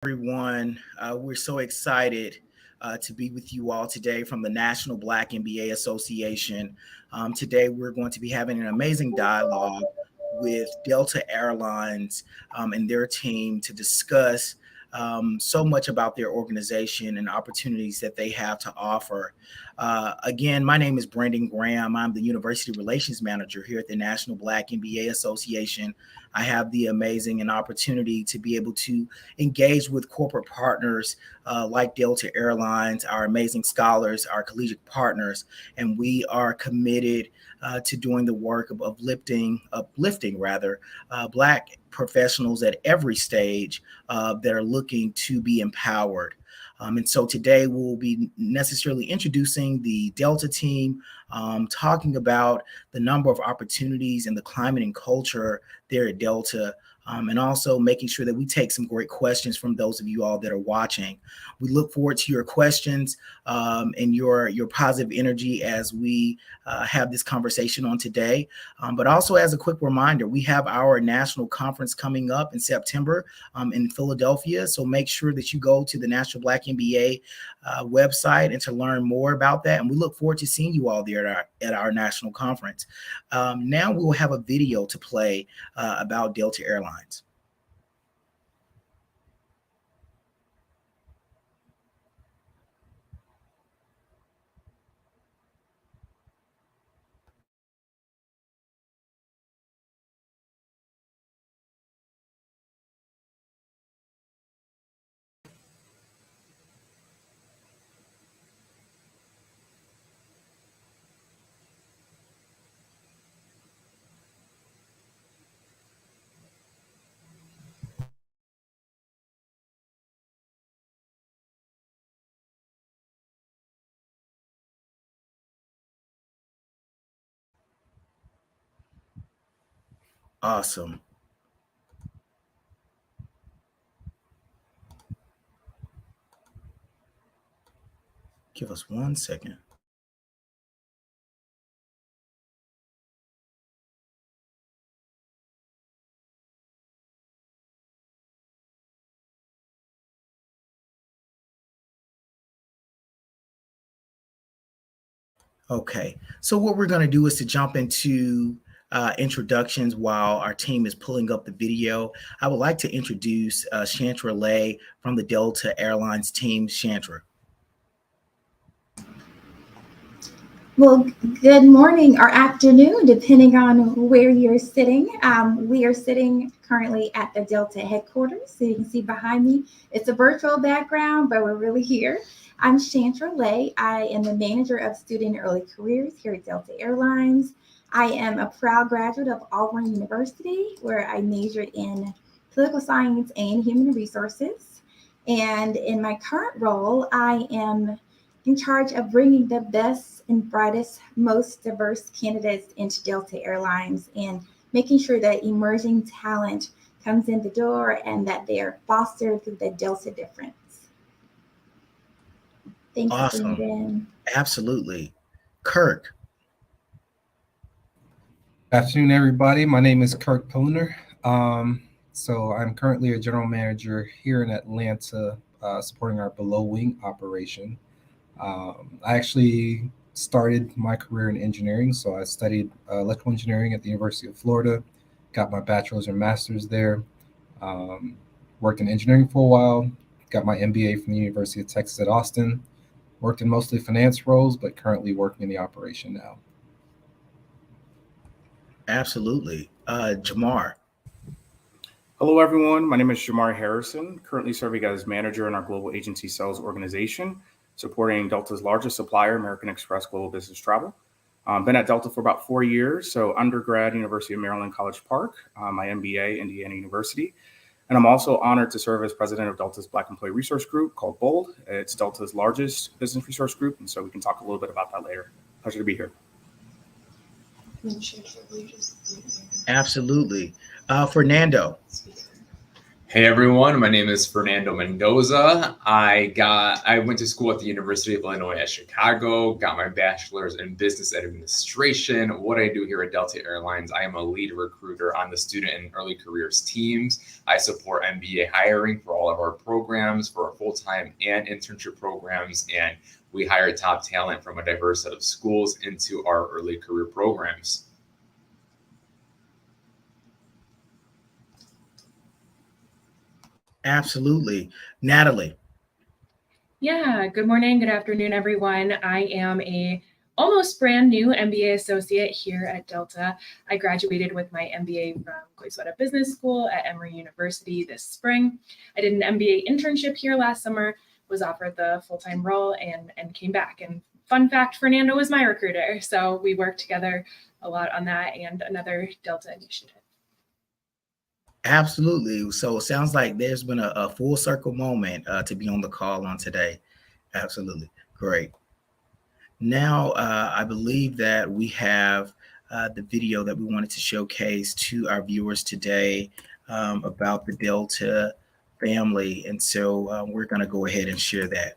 Everyone. We're so excited to be with you all today from the National Black MBA Association. Today, we're going to be having an amazing dialogue with Delta Airlines and their team to discuss so much about their organization and opportunities that they have to offer. Again, my name is Brandon Graham. I'm the University Relations Manager here at the National Black MBA Association. I have the amazing and opportunity to be able to engage with corporate partners like Delta Airlines, our amazing scholars, our collegiate partners, and we are committed to doing the work of uplifting Black professionals at every stage that are looking to be empowered. And so today we'll be necessarily introducing the Delta team, talking about the number of opportunities and the climate and culture there at Delta, and also making sure that we take some great questions from those of you all that are watching. We look forward to your questions and your positive energy as we have this conversation on today. But also as a quick reminder, we have our national conference coming up in September in Philadelphia. So make sure that you go to the National Black MBA website and to learn more about that. And we look forward to seeing you all there at our national conference. Now we will have a video to play about Delta Airlines. Awesome. Give us 1 second. Okay, so what we're going to do is to jump into introductions while our team is pulling up the video. I would like to introduce Chantra Lay from the Delta Airlines team. Chantra. Well, good morning or afternoon, depending on where you're sitting. We are sitting currently at the Delta headquarters. So you can see behind me, it's a virtual background, but we're really here. I'm Chantra Lay. I am the manager of student early careers here at Delta Airlines. I am a proud graduate of Auburn University, where I majored in political science and human resources. And in my current role, I am in charge of bringing the best and brightest, most diverse candidates into Delta Airlines and making sure that emerging talent comes in the door and that they are fostered through the Delta difference. Thanks, Awesome. Brandon. Absolutely. Kirk. Good afternoon, everybody. My name is Kirk Pillner. So I'm currently a general manager here in Atlanta, supporting our below wing operation. I actually started my career in engineering. So I studied electrical engineering at the University of Florida, got my bachelor's and master's there, worked in engineering for a while, got my MBA from the University of Texas at Austin, worked in mostly finance roles, but currently working in the operation now. Absolutely. Jamar. Hello, everyone. My name is Jamar Harrison, currently serving as manager in our global agency sales organization, supporting Delta's largest supplier, American Express Global Business Travel. Been at Delta for about 4 years, so undergrad, University of Maryland, College Park, my MBA, Indiana University. And I'm also honored to serve as president of Delta's Black Employee Resource Group called BOLD. It's Delta's largest business resource group, and so we can talk a little bit about that later. Pleasure to be here. Absolutely. Fernando. Hey everyone, my name is Fernando Mendoza. I went to school at the University of Illinois at Chicago, got my bachelor's in business administration. What I do here at Delta Airlines, I am a lead recruiter on the student and early careers teams. I support MBA hiring for all of our programs, for our full-time and internship programs, and we hire top talent from a diverse set of schools into our early career programs. Absolutely. Natalie. Yeah, good morning, good afternoon, everyone. I am a almost brand new MBA associate here at Delta. I graduated with my MBA from Goizueta Business School at Emory University this spring. I did an MBA internship here last summer, was offered the full-time role and came back. And fun fact, Fernando was my recruiter. So we worked together a lot on that and another Delta initiative. Absolutely. So it sounds like there's been a full circle moment to be on the call on today. Absolutely. Great. Now, I believe that we have the video that we wanted to showcase to our viewers today about the Delta family. And so we're going to go ahead and share that.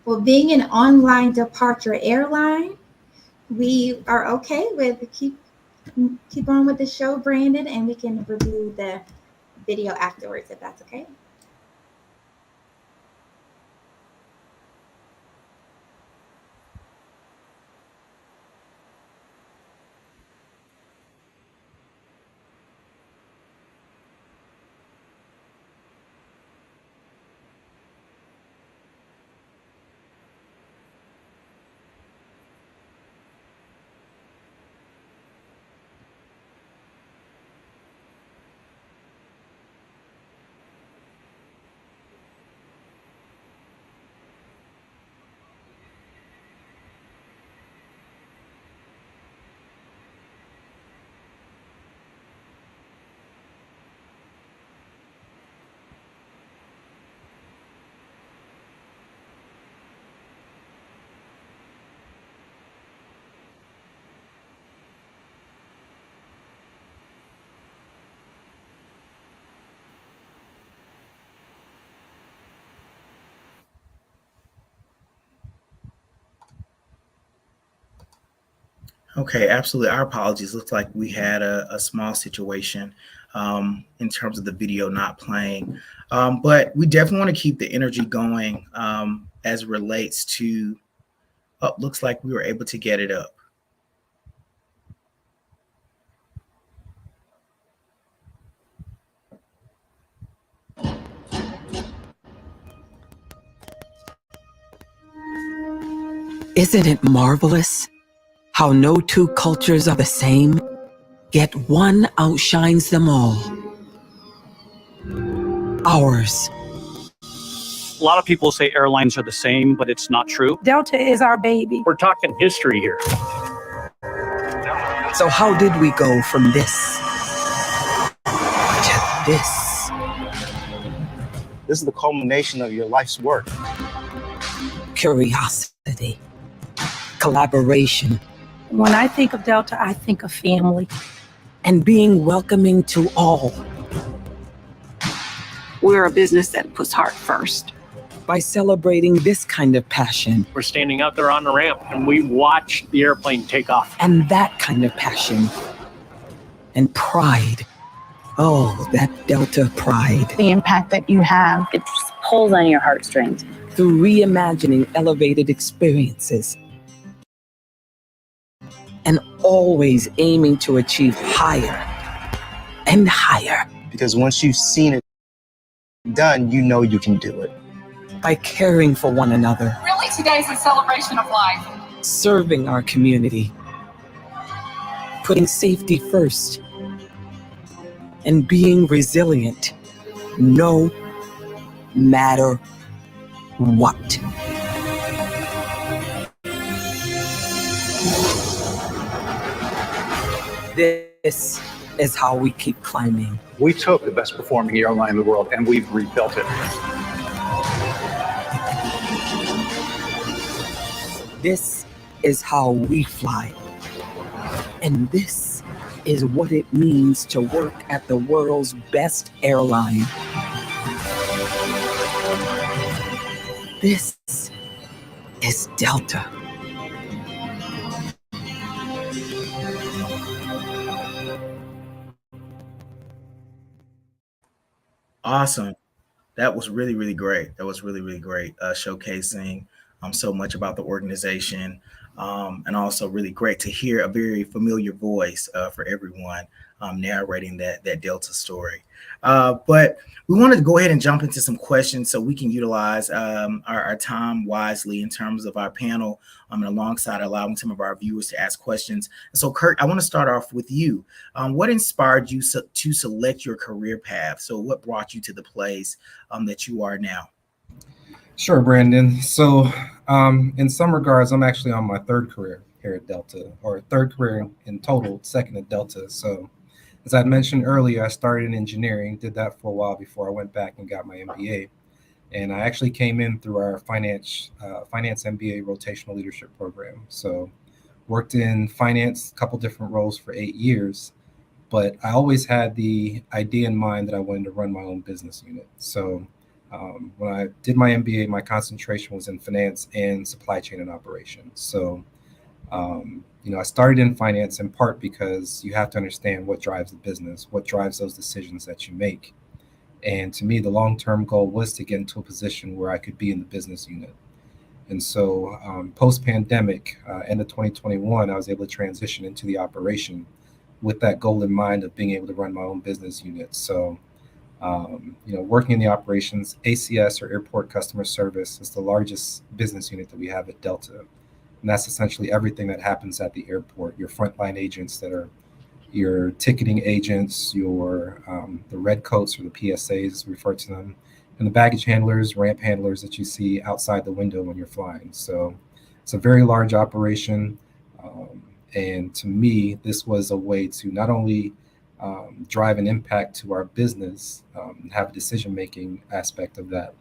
Well, being an online departure airline, we are okay with keep on with the show, Brandon, and we can review the video afterwards if that's okay. Okay, absolutely. Our apologies. Looks like we had a small situation in terms of the video not playing. But we definitely want to keep the energy going as it relates to, oh, looks like we were able to get it up. Isn't it marvelous how no two cultures are the same, yet one outshines them all? Ours. A lot of people say airlines are the same, but it's not true. Delta is our baby. We're talking history here. So how did we go from this to this? This is the culmination of your life's work. curiosity, collaboration, When I think of Delta, I think of family. and being welcoming to all. We're a business that puts heart first. By celebrating this kind of passion We're standing out there on the ramp and we watch the airplane take off. and that kind of passion and pride. Oh, that Delta pride. The impact that you have, it pulls on your heartstrings. Through reimagining elevated experiences and always aiming to achieve higher and higher. Because once you've seen it done, you know you can do it. By caring for one another, Really, today's a celebration of life. serving our community, putting safety first, and being resilient no matter what. This is how we keep climbing. We took the best performing airline in the world and we've rebuilt it. This is how we fly. And this is what it means to work at the world's best airline. This is Delta. Awesome. That was really, really great. That was really, really great, showcasing so much about the organization, and also really great to hear a very familiar voice for everyone narrating that Delta story. But we wanted to go ahead and jump into some questions so we can utilize our time wisely in terms of our panel, and alongside allowing some of our viewers to ask questions. And so, Kurt, I want to start off with you. What inspired you to select your career path? So what brought you to the place that you are now? Sure, Brandon. So in some regards, I'm actually on my third career here at Delta, or third career in total, second at Delta. So as I mentioned earlier, I started in engineering, did that for a while before I went back and got my MBA. And I actually came in through our finance MBA rotational leadership program. So worked in finance, a couple different roles for 8 years, but I always had the idea in mind that I wanted to run my own business unit. So when I did my MBA, my concentration was in finance and supply chain and operations. So, I started in finance in part because you have to understand what drives the business, what drives those decisions that you make. And to me, the long-term goal was to get into a position where I could be in the business unit. And so post-pandemic, end of 2021, I was able to transition into the operation with that goal in mind of being able to run my own business unit. So working in the operations, ACS or Airport Customer Service is the largest business unit that we have at Delta. And that's essentially everything that happens at the airport, your frontline agents that are your ticketing agents, your the red coats or the PSAs, as we refer to them, and the baggage handlers, ramp handlers that you see outside the window when you're flying. So it's a very large operation. And to me, this was a way to not only drive an impact to our business, have a decision-making aspect of that,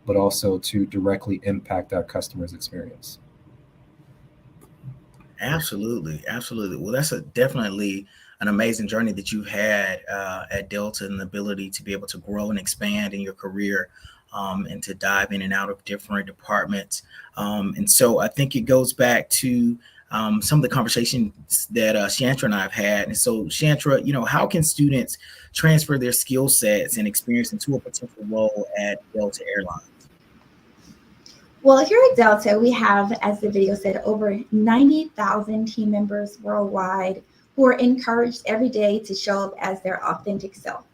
but also to directly impact our customers' experience. Absolutely. Well, that's definitely an amazing journey that you had at Delta, and the ability to be able to grow and expand in your career, and to dive in and out of different departments. And so I think it goes back to some of the conversations that Shantra and I have had. And so, Shantra, how can students transfer their skill sets and experience into a potential role at Delta Airlines? Well, here at Delta, we have, as the video said, over 90,000 team members worldwide who are encouraged every day to show up as their authentic self.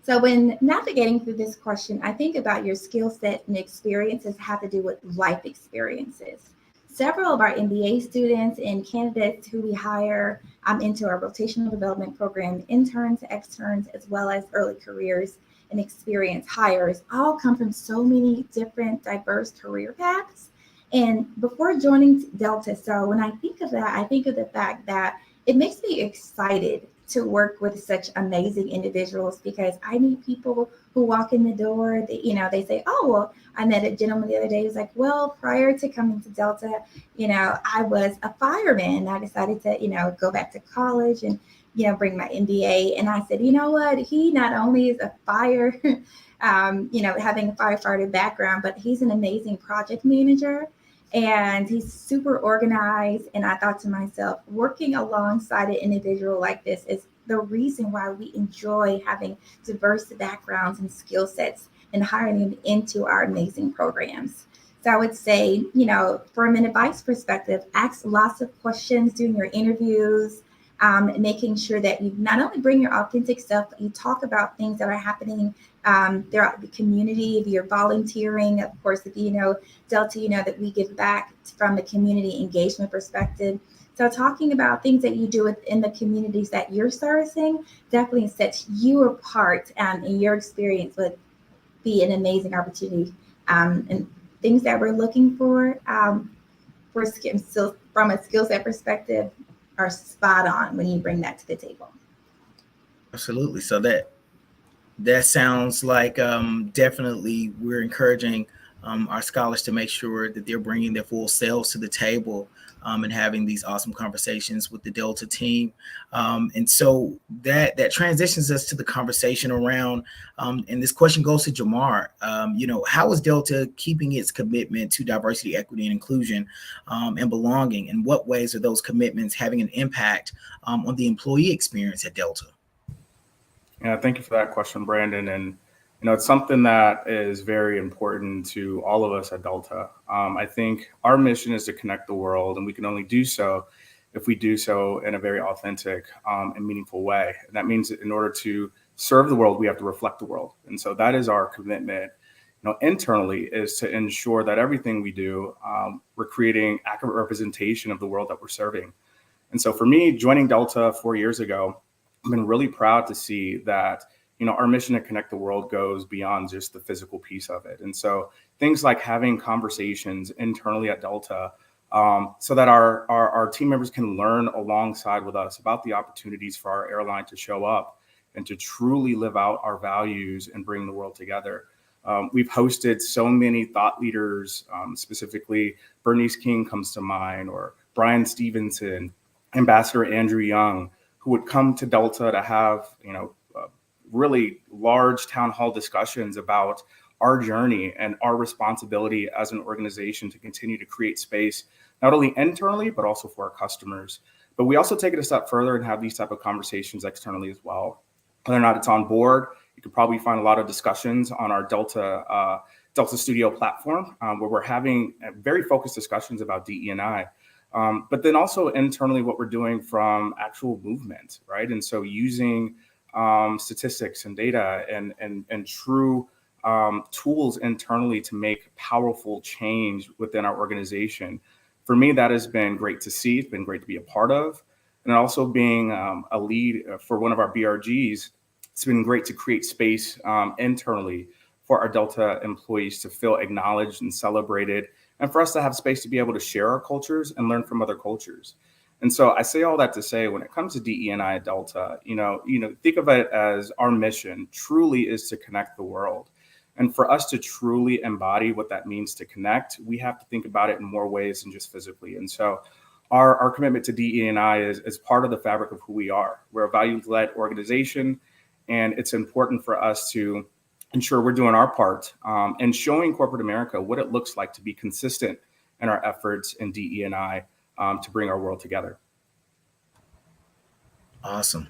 So when navigating through this question, I think about your skill set and experiences have to do with life experiences. Several of our MBA students and candidates who we hire into our rotational development program, interns, externs, as well as early careers and experience hires, all come from so many different diverse career paths. And before joining Delta, so when I think of that, I think of the fact that it makes me excited to work with such amazing individuals, because I meet people who walk in the door, they say, oh, well, I met a gentleman the other day who's like, well, prior to coming to Delta, I was a fireman, and I decided to, go back to college and, bring my MBA. And I said, you know what? He not only is a having a firefighter background, but he's an amazing project manager. And he's super organized. And I thought to myself, working alongside an individual like this is the reason why we enjoy having diverse backgrounds and skill sets and hiring them into our amazing programs. So I would say, from an advice perspective, ask lots of questions during your interviews, making sure that you not only bring your authentic self, but you talk about things that are happening throughout the community. If you're volunteering, of course, if Delta, that we give back from a community engagement perspective. So talking about things that you do within the communities that you're servicing definitely sets you apart, and your experience would be an amazing opportunity. And things that we're looking for from a skill set perspective are spot on when you bring that to the table. Absolutely. So that sounds like definitely we're encouraging our scholars to make sure that they're bringing their full selves to the table and having these awesome conversations with the Delta team. And so that transitions us to the conversation around, and this question goes to Jamar, how is Delta keeping its commitment to diversity, equity, and inclusion and belonging? In what ways are those commitments having an impact on the employee experience at Delta? Yeah, thank you for that question, Brandon. And it's something that is very important to all of us at Delta. I think our mission is to connect the world, and we can only do so if we do so in a very authentic and meaningful way. And that means that in order to serve the world, we have to reflect the world. And so that is our commitment, internally, is to ensure that everything we do, we're creating accurate representation of the world that we're serving. And so for me, joining Delta 4 years ago, I've been really proud to see that our mission to connect the world goes beyond just the physical piece of it. And so things like having conversations internally at Delta so that our team members can learn alongside with us about the opportunities for our airline to show up and to truly live out our values and bring the world together. We've hosted so many thought leaders, specifically Bernice King comes to mind, or Brian Stevenson, Ambassador Andrew Young, who would come to Delta to have, really large town hall discussions about our journey and our responsibility as an organization to continue to create space, not only internally, but also for our customers. But we also take it a step further and have these type of conversations externally as well. Whether or not it's on board, you could probably find a lot of discussions on our Delta Studio platform, where we're having very focused discussions about DE&I. But then also internally what we're doing from actual movement, right? And so using statistics and data and true tools internally to make powerful change within our organization. For me, that has been great to see. It's been great to be a part of. And also being a lead for one of our BRGs, it's been great to create space internally for our Delta employees to feel acknowledged and celebrated, and for us to have space to be able to share our cultures and learn from other cultures. And so I say all that to say, when it comes to DE&I at Delta, think of it as our mission truly is to connect the world. And for us to truly embody what that means to connect, we have to think about it in more ways than just physically. And so our commitment to DE&I is part of the fabric of who we are. We're a values-led organization, and it's important for us to ensure we're doing our part and showing corporate America what it looks like to be consistent in our efforts in DE&I to bring our world together. Awesome.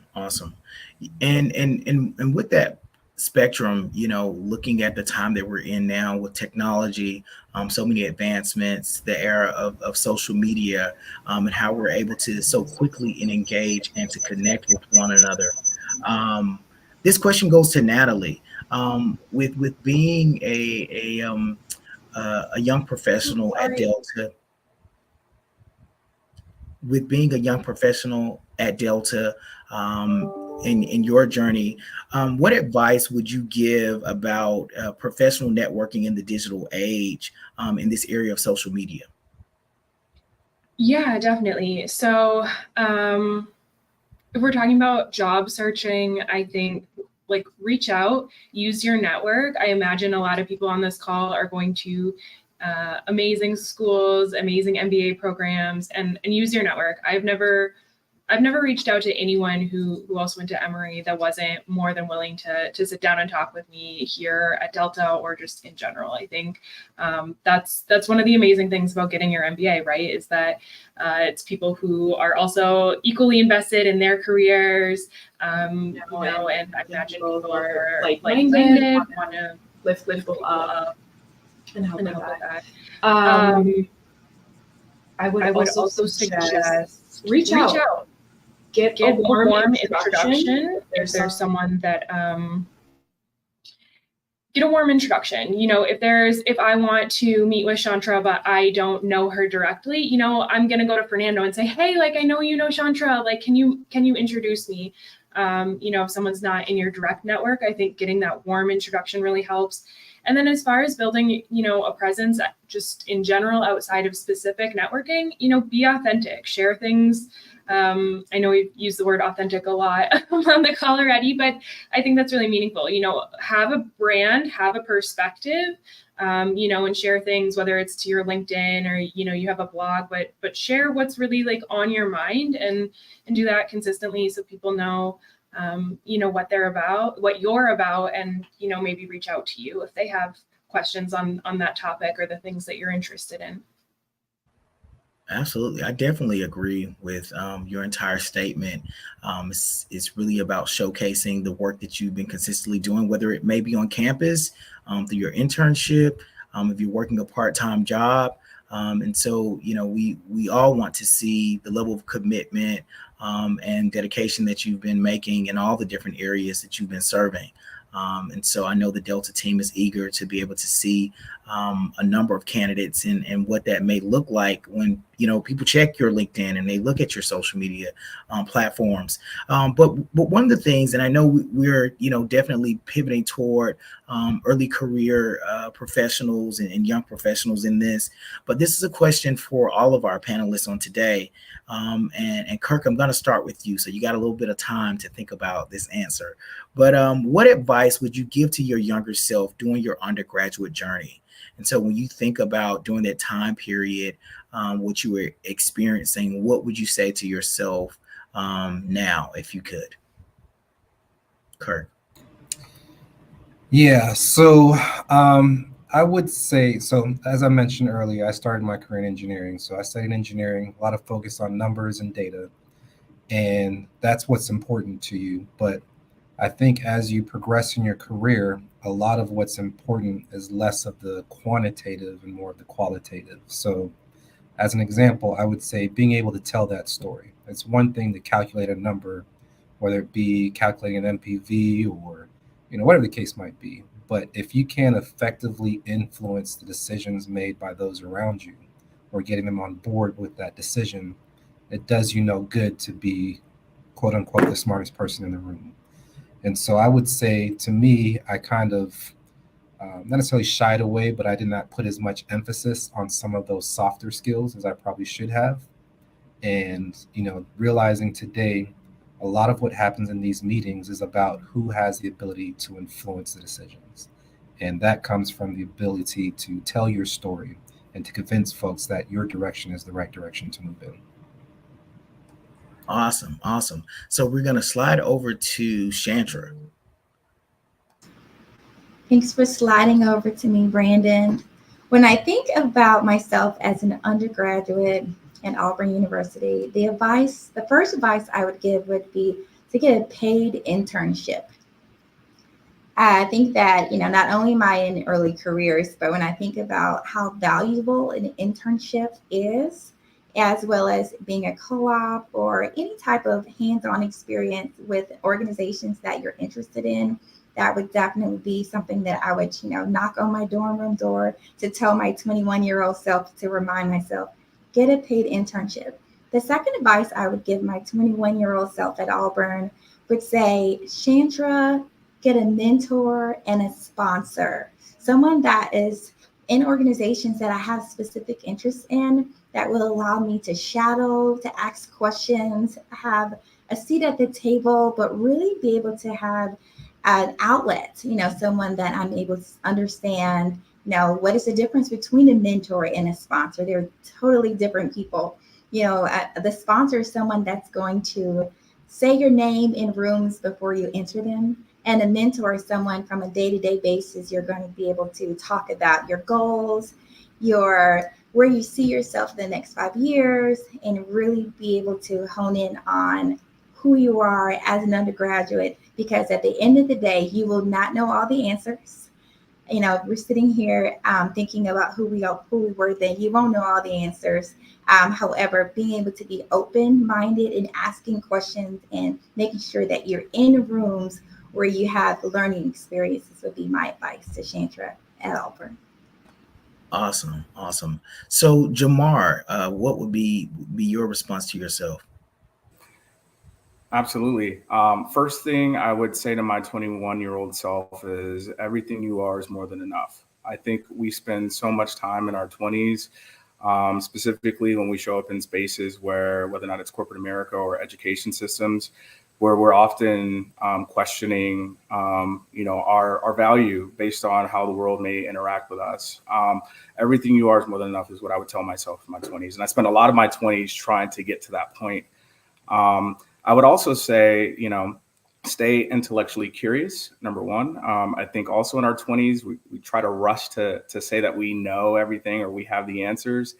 And with that spectrum, looking at the time that we're in now with technology, so many advancements, the era of social media, and how we're able to so quickly engage and to connect with one another. This question goes to Natalie. With being a young professional at Delta, in your journey, what advice would you give about professional networking in the digital age in this area of social media? Yeah, definitely. So if we're talking about job searching, I think like reach out, use your network. I imagine a lot of people on this call are going to amazing schools, amazing MBA programs, and use your network. I've never reached out to anyone who also went to Emory that wasn't more than willing to sit down and talk with me here at Delta or just in general. I think that's one of the amazing things about getting your MBA, right? Is that it's people who are also equally invested in their careers, and I imagine people are like-minded, want to lift people up and help with that. I would also suggest reach out. Get a warm introduction. If there's someone that get a warm introduction. If I want to meet with Chantra, but I don't know her directly, I'm gonna go to Fernando and say, hey, like I know you know Chantra, like can you introduce me? If someone's not in your direct network, I think getting that warm introduction really helps. And then as far as building, a presence just in general outside of specific networking, be authentic, share things. I know we've used the word authentic a lot on the call already, but I think that's really meaningful. Have a brand, have a perspective, and share things, whether it's to your LinkedIn or, you have a blog, but share what's really like on your mind and do that consistently so people know, what they're about, what you're about, and, maybe reach out to you if they have questions on that topic or the things that you're interested in. Absolutely. I definitely agree with your entire statement. It's really about showcasing the work that you've been consistently doing, whether it may be on campus, through your internship, if you're working a part-time job. And so, we all want to see the level of commitment and dedication that you've been making in all the different areas that you've been serving. And so I know the Delta team is eager to be able to see a number of candidates and what that may look like when, people check your LinkedIn and they look at your social media platforms. But one of the things, and I know we're, definitely pivoting toward early career professionals and young professionals in this, but this is a question for all of our panelists on today. And Kirk, I'm going to start with you. So you got a little bit of time to think about this answer. But what advice would you give to your younger self during your undergraduate journey? And so when you think about during that time period, what you were experiencing, what would you say to yourself now, if you could? Kirk. Yeah, so I would say, so as I mentioned earlier, I started my career in engineering. So I studied engineering, a lot of focus on numbers and data, and that's what's important to you. But I think as you progress in your career, a lot of what's important is less of the quantitative and more of the qualitative. So as an example, I would say being able to tell that story. It's one thing to calculate a number, whether it be calculating an NPV or, whatever the case might be. But if you can effectively influence the decisions made by those around you or getting them on board with that decision, it does you no good to be, quote unquote, the smartest person in the room. And so I would say, to me, I kind of not necessarily shied away, but I did not put as much emphasis on some of those softer skills as I probably should have. And, realizing today, a lot of what happens in these meetings is about who has the ability to influence the decisions. And that comes from the ability to tell your story and to convince folks that your direction is the right direction to move in. Awesome. So we're going to slide over to Chantra. Thanks for sliding over to me, Brandon. When I think about myself as an undergraduate at Auburn University, the first advice I would give would be to get a paid internship. I think that, not only am I in early careers, but when I think about how valuable an internship is, as well as being a co-op or any type of hands-on experience with organizations that you're interested in, that would definitely be something that I would, knock on my dorm room door to tell my 21-year-old self, to remind myself, get a paid internship. The second advice I would give my 21-year-old self at Auburn would say, Chantra, get a mentor and a sponsor, someone that is in organizations that I have specific interests in, that will allow me to shadow, to ask questions, have a seat at the table, but really be able to have an outlet, someone that I'm able to understand, what is the difference between a mentor and a sponsor? They're totally different people. The sponsor is someone that's going to say your name in rooms before you enter them. And a mentor is someone from a day-to-day basis, you're going to be able to talk about your goals, where you see yourself in the next 5 years, and really be able to hone in on who you are as an undergraduate, because at the end of the day, you will not know all the answers. We're sitting here thinking about who we were then. You won't know all the answers. However, being able to be open-minded and asking questions and making sure that you're in rooms where you have learning experiences would be my advice to Chantra at Auburn. Awesome. So Jamar, what would be your response to yourself? Absolutely. First thing I would say to my 21-year-old self is everything you are is more than enough. I think we spend so much time in our 20s, specifically when we show up in spaces where, whether or not it's corporate America or education systems, where we're often questioning, our value based on how the world may interact with us. Everything you are is more than enough is what I would tell myself in my 20s. And I spent a lot of my 20s trying to get to that point. I would also say, stay intellectually curious, number one. I think also in our 20s, we try to rush to say that we know everything or we have the answers.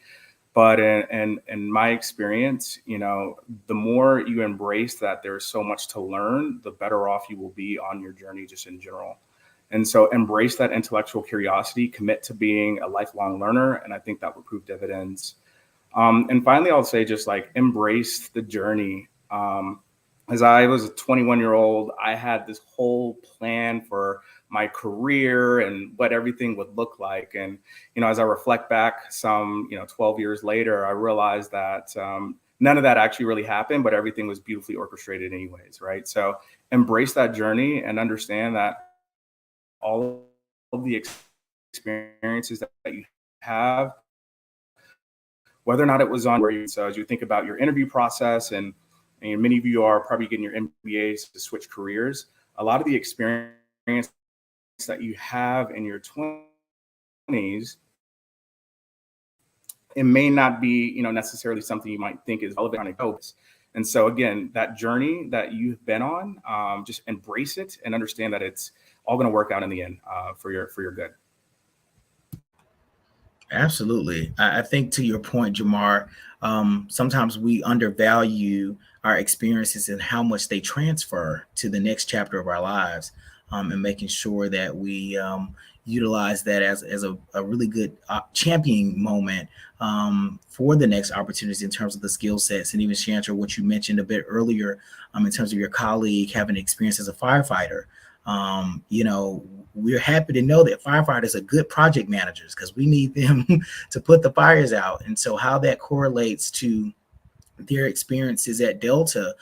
But in my experience, the more you embrace that there's so much to learn, the better off you will be on your journey just in general. And so embrace that intellectual curiosity, commit to being a lifelong learner. And I think that will prove dividends. And finally, I'll say just embrace the journey. As I was a 21-year-old, I had this whole plan for my career and what everything would look like. And, as I reflect back some, 12 years later, I realized that none of that actually really happened, but everything was beautifully orchestrated anyways, right? So embrace that journey and understand that all of the experiences that you have, whether or not it was on where you, so as you think about your interview process, and many of you are probably getting your MBAs to switch careers, a lot of the experience that you have in your 20s, it may not be, necessarily something you might think is relevant on a go. And so again, that journey that you've been on, just embrace it and understand that it's all going to work out in the end for your good. Absolutely. I think to your point, Jamar, sometimes we undervalue our experiences and how much they transfer to the next chapter of our lives, and making sure that we utilize that as a really good championing moment for the next opportunities in terms of the skill sets. And even Chantra, what you mentioned a bit earlier, in terms of your colleague having experience as a firefighter. We're happy to know that firefighters are good project managers because we need them to put the fires out. And so how that correlates to their experiences at Delta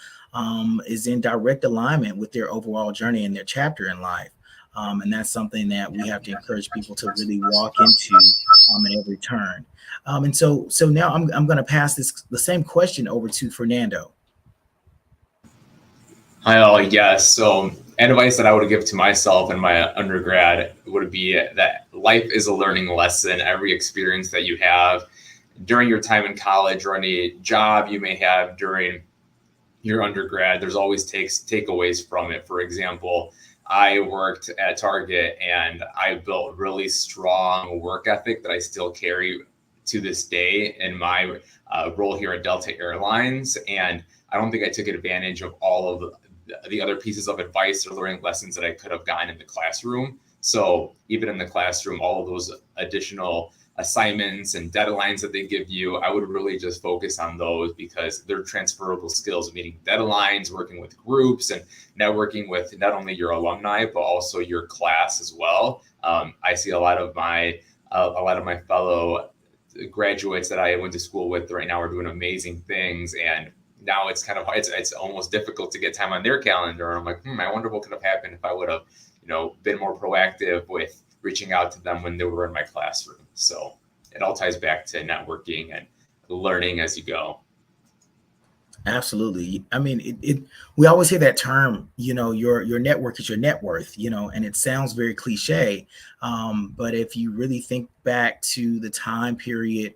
is in direct alignment with their overall journey and their chapter in life. And that's something that we have to encourage people to really walk into at every turn. And so now I'm going to pass the same question over to Fernando. Oh, yes. So advice that I would give to myself in my undergrad would be that life is a learning lesson. Every experience that you have during your time in college or any job you may have during your undergrad, there's always takeaways from it. For example, I worked at Target and I built really strong work ethic that I still carry to this day in my role here at Delta Airlines. And I don't think I took advantage of all of the other pieces of advice or learning lessons that I could have gotten in the classroom. So even in the classroom, all of those additional assignments and deadlines that they give you, I would really just focus on those because they're transferable skills, meeting deadlines, working with groups, and networking with not only your alumni, but also your class as well. I see a lot of my fellow graduates that I went to school with right now are doing amazing things. And now it's kind of, it's almost difficult to get time on their calendar. And I'm like, I wonder what could have happened if I would have, been more proactive with reaching out to them when they were in my classroom. So it all ties back to networking and learning as you go. Absolutely. I mean, we always hear that term, your network is your net worth, and it sounds very cliche. But if you really think back to the time period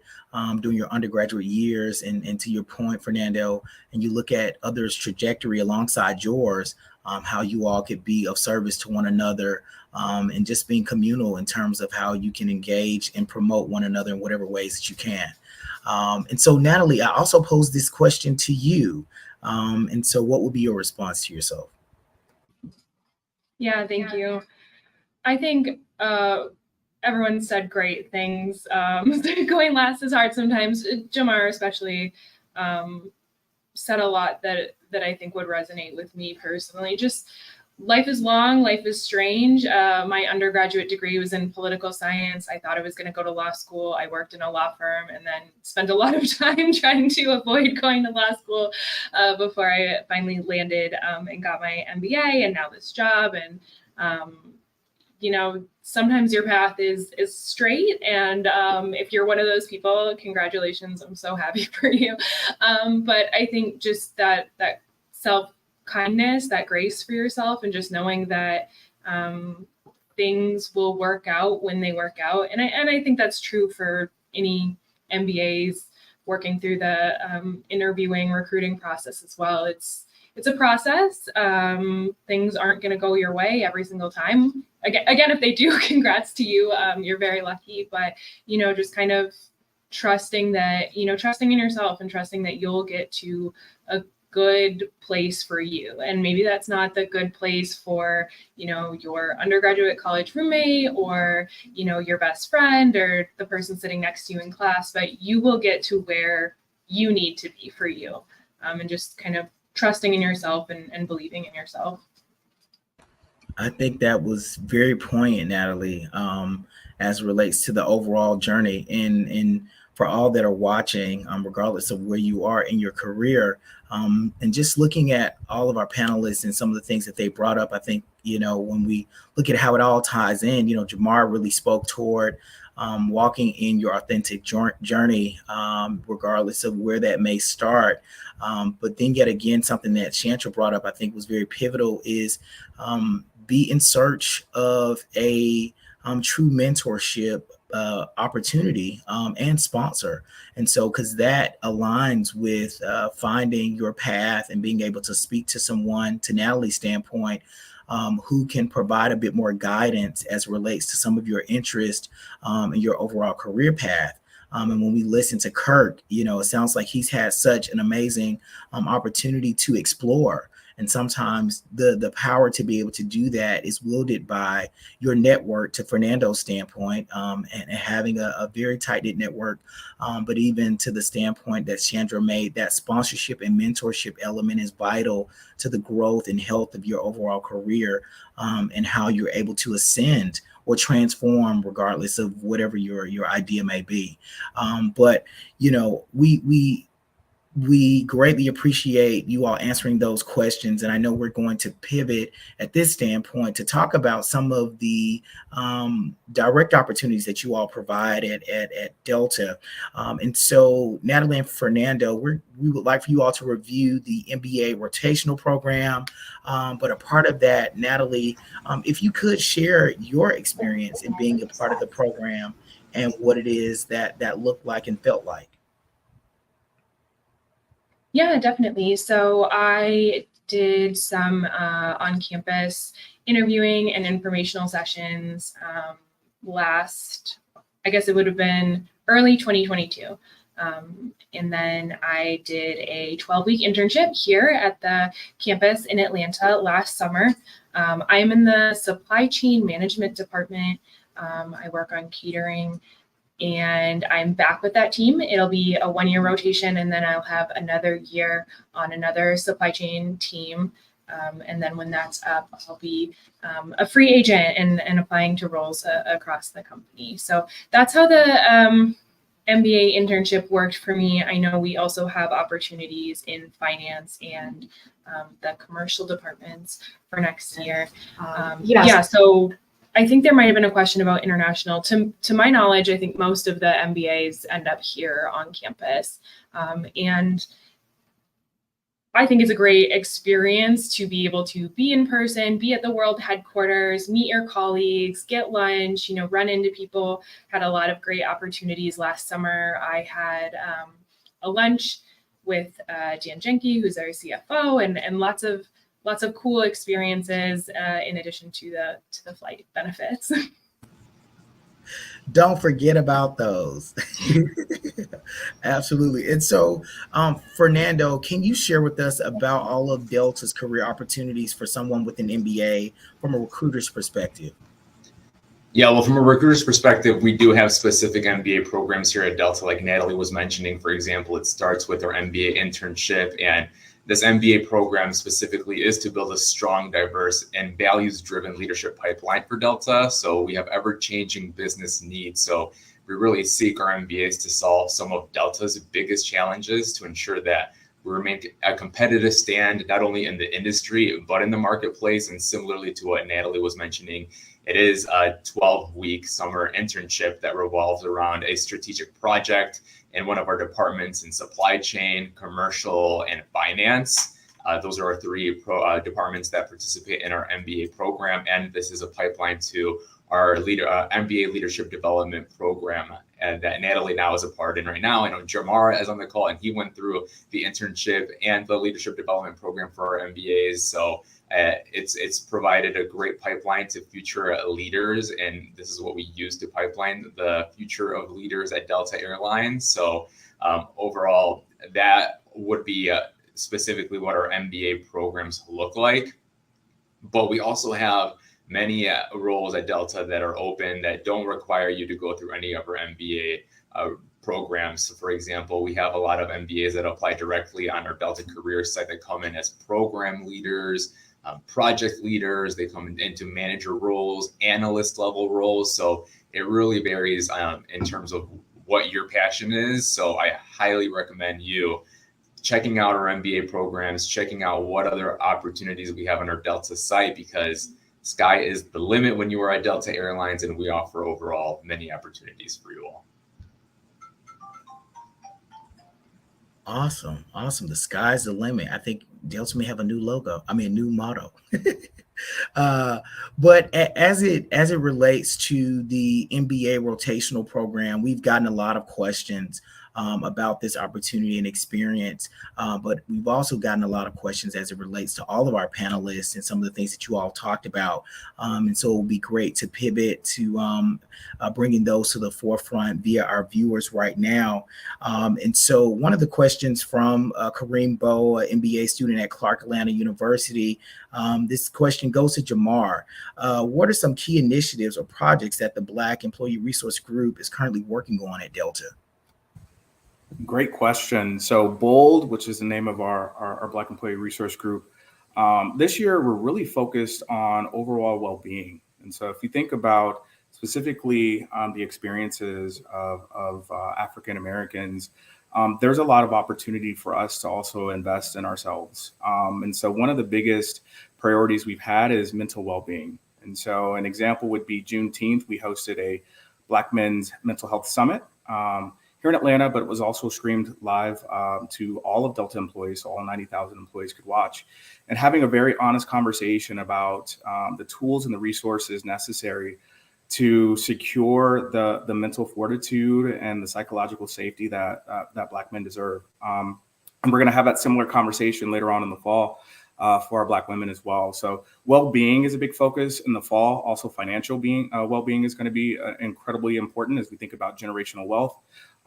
during your undergraduate years, and to your point, Fernando, and you look at others' trajectory alongside yours, how you all could be of service to one another, and just being communal in terms of how you can engage and promote one another in whatever ways that you can. And so, Natalie, I also posed this question to you. And so, what would be your response to yourself? Yeah, thank you. I think everyone said great things. Going last is hard sometimes. Jamar especially said a lot that I think would resonate with me personally. Just life is long, life is strange. My undergraduate degree was in political science. I thought I was going to go to law school. I worked in a law firm and then spent a lot of time trying to avoid going to law school before I finally landed and got my MBA and now this job. And sometimes your path is straight. And if you're one of those people, congratulations. I'm so happy for you. But I think just that self-kindness, that grace for yourself, and just knowing that things will work out when they work out. And I think that's true for any MBAs working through the interviewing, recruiting process as well. It's a process. Things aren't going to go your way every single time. Again, if they do, congrats to you. You're very lucky. But just kind of trusting in yourself and trusting that you'll get to a good place for you. And maybe that's not the good place for your undergraduate college roommate or your best friend or the person sitting next to you in class, but you will get to where you need to be for you. And just kind of trusting in yourself and believing in yourself. I think that was very poignant, Natalie, as it relates to the overall journey. And for all that are watching, regardless of where you are in your career, and just looking at all of our panelists and some of the things that they brought up, I think, when we look at how it all ties in, Jamar really spoke toward walking in your authentic journey, regardless of where that may start. But then yet again, something that Chantra brought up, I think was very pivotal, is be in search of a true mentorship opportunity and sponsor. And so, because that aligns with finding your path and being able to speak to someone, to Natalie's standpoint, who can provide a bit more guidance as it relates to some of your interest and your overall career path. And when we listen to Kirk, it sounds like he's had such an amazing opportunity to explore. And sometimes the power to be able to do that is wielded by your network, to Fernando's standpoint, and having a very tight-knit network. But even to the standpoint that Chandra made, that sponsorship and mentorship element is vital to the growth and health of your overall career, and how you're able to ascend or transform regardless of whatever your idea may be. But we greatly appreciate you all answering those questions. And I know we're going to pivot at this standpoint to talk about some of the direct opportunities that you all provide at Delta. And so, Natalie and Fernando, we would like for you all to review the MBA rotational program. But a part of that, Natalie, if you could share your experience in being a part of the program and what it is that looked like and felt like. Yeah, definitely. So I did some on-campus interviewing and informational sessions last, I guess it would have been early 2022. And then I did a 12-week internship here at the campus in Atlanta last summer. I am in the supply chain management department. I work on catering. And I'm back with that team. It'll be a 1-year rotation, and then I'll have another year on another supply chain team. And then when that's up, I'll be a free agent and applying to roles across the company. So that's how the MBA internship worked for me. I know we also have opportunities in finance and the commercial departments for next year. So I think there might have been a question about international. To my knowledge, I think most of the MBAs end up here on campus. And I think it's a great experience to be able to be in person, be at the world headquarters, meet your colleagues, get lunch, run into people. Had a lot of great opportunities last summer. I had a lunch with Dan Jenke, who's our CFO, and lots of cool experiences in addition to the flight benefits. Don't forget about those. Absolutely. And so, Fernando, can you share with us about all of Delta's career opportunities for someone with an MBA from a recruiter's perspective? Yeah, well, from a recruiter's perspective, we do have specific MBA programs here at Delta, like Natalie was mentioning. For example, it starts with our MBA internship, and this MBA program specifically is to build a strong, diverse, and values-driven leadership pipeline for Delta. So we have ever-changing business needs. So we really seek our MBAs to solve some of Delta's biggest challenges to ensure that we remain a competitive stand, not only in the industry, but in the marketplace. And similarly to what Natalie was mentioning, it is a 12-week summer internship that revolves around a strategic project in one of our departments in supply chain, commercial, and finance. Those are our three departments that participate in our MBA program. And this is a pipeline to our MBA leadership development program that Natalie now is a part in right now. I know Jamar is on the call, and he went through the internship and the leadership development program for our MBAs. So it's provided a great pipeline to future leaders, and this is what we use to pipeline the future of leaders at Delta Airlines. So overall, that would be specifically what our MBA programs look like. But we also have many roles at Delta that are open that don't require you to go through any of our MBA programs. So for example, we have a lot of MBAs that apply directly on our Delta career site that come in as program leaders, project leaders. They come into manager roles, analyst level roles. So it really varies in terms of what your passion is. So I highly recommend you checking out our MBA programs, checking out what other opportunities we have on our Delta site, because sky is the limit when you are at Delta Airlines, and we offer overall many opportunities for you all. Awesome. The sky's the limit. I think Delta may have a new new motto. But as it relates to the MBA rotational program, we've gotten a lot of questions about this opportunity and experience. But we've also gotten a lot of questions as it relates to all of our panelists and some of the things that you all talked about. And so it would be great to pivot to bringing those to the forefront via our viewers right now. And so one of the questions from Kareem Bowe, an MBA student at Clark Atlanta University, this question goes to Jamar. What are some key initiatives or projects that the Black Employee Resource Group is currently working on at Delta? Great question. So BOLD, which is the name of our Black Employee Resource Group, this year we're really focused on overall well-being. And so if you think about specifically the experiences of African Americans, there's a lot of opportunity for us to also invest in ourselves. And so one of the biggest priorities we've had is mental well-being. And so an example would be Juneteenth. We hosted a Black Men's Mental Health Summit here in Atlanta, but it was also streamed live to all of Delta employees, so all 90,000 employees could watch, and having a very honest conversation about the tools and the resources necessary to secure the mental fortitude and the psychological safety that Black men deserve. And we're going to have that similar conversation later on in the fall for our Black women as well. So well-being is a big focus in the fall. Also financial well-being is going to be incredibly important as we think about generational wealth.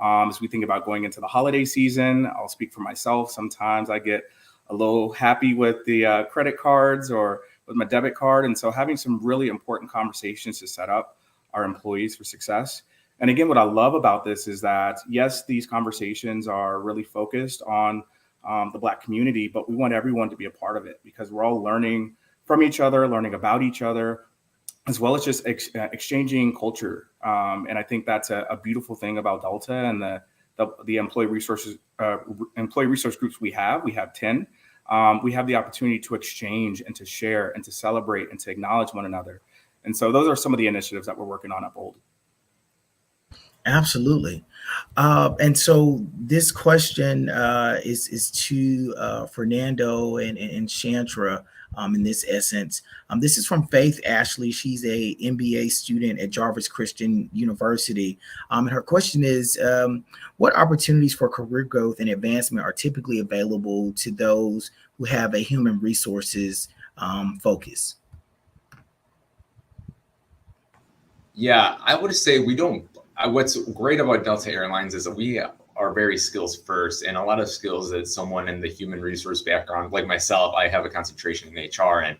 As we think about going into the holiday season, I'll speak for myself. Sometimes I get a little happy with the credit cards or with my debit card. And so having some really important conversations to set up our employees for success. And again, what I love about this is that, yes, these conversations are really focused on the Black community, but we want everyone to be a part of it because we're all learning from each other, learning about each other, as well as just exchanging culture. And I think that's a beautiful thing about Delta and the employee resource groups we have. We have 10. We have the opportunity to exchange and to share and to celebrate and to acknowledge one another. And so those are some of the initiatives that we're working on at BOLD. Absolutely. And so this question is to Fernando and Chantra in this essence. This is from Faith Ashley. She's a MBA student at Jarvis Christian University. And her question is, what opportunities for career growth and advancement are typically available to those who have a human resources focus? Yeah, I would say we don't. What's great about Delta Airlines is that we are very skills first, and a lot of skills that someone in the human resource background, like myself, I have a concentration in HR, and